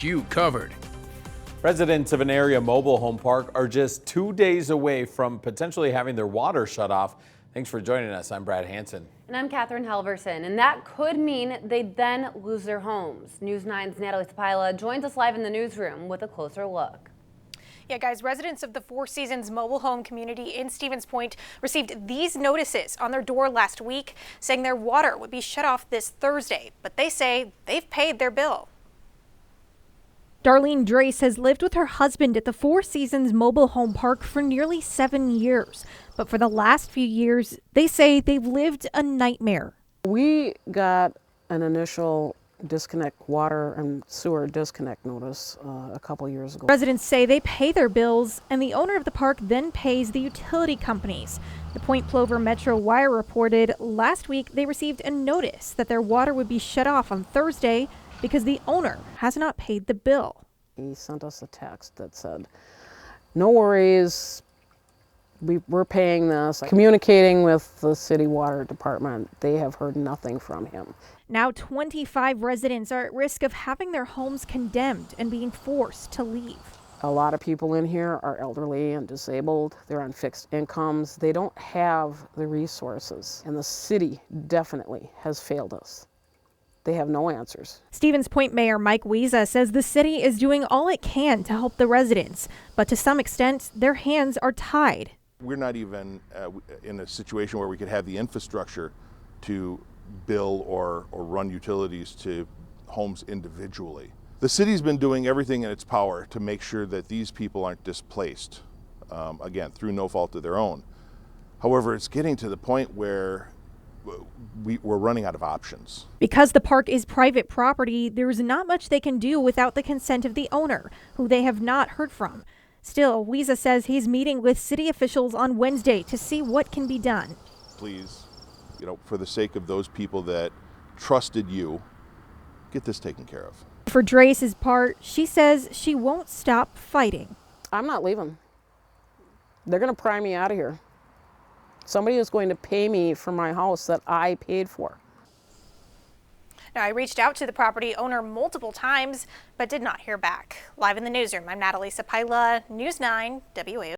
You covered. Residents of an area mobile home park are just 2 days away from potentially having their water shut off. Thanks for joining us. I'm Brad Hansen. And I'm Catherine Halverson, and that could mean they then lose their homes. News 9's Natalie Sapila joins us live in the newsroom with a closer look. Yeah, guys, residents of the Four Seasons mobile home community in Stevens Point received these notices on their door last week saying their water would be shut off this Thursday, but they say they've paid their bill. Darlene Drace has lived with her husband at the Four Seasons mobile home park for nearly 7 years. But for the last few years, they say they've lived a nightmare. We got an initial water and sewer disconnect notice a couple years ago. Residents say they pay their bills, and the owner of the park then pays the utility companies. The Point Plover Metro Wire reported last week they received a notice that their water would be shut off on Thursday because the owner has not paid the bill. He sent us a text that said, "No worries, we're paying this." Communicating with the city water department, they have heard nothing from him. Now 25 residents are at risk of having their homes condemned and being forced to leave. A lot of people in here are elderly and disabled. They're on fixed incomes. They don't have the resources, and the city definitely has failed us. They have no answers. Stevens Point Mayor Mike Wiesa says the city is doing all it can to help the residents, but to some extent, their hands are tied. We're not even in a situation where we could have the infrastructure to bill or run utilities to homes individually. The city's been doing everything in its power to make sure that these people aren't displaced, again, through no fault of their own. However, it's getting to the point where we're running out of options. Because the park is private property, there's not much they can do without the consent of the owner, who they have not heard from. Still, Wiesa says he's meeting with city officials on Wednesday to see what can be done. Please, for the sake of those people that trusted you, get this taken care of. For Drace's part, she says she won't stop fighting. I'm not leaving. They're going to pry me out of here. Somebody is going to pay me for my house that I paid for. Now, I reached out to the property owner multiple times, but did not hear back. Live in the newsroom, I'm Natalie Sapila, News 9 WA.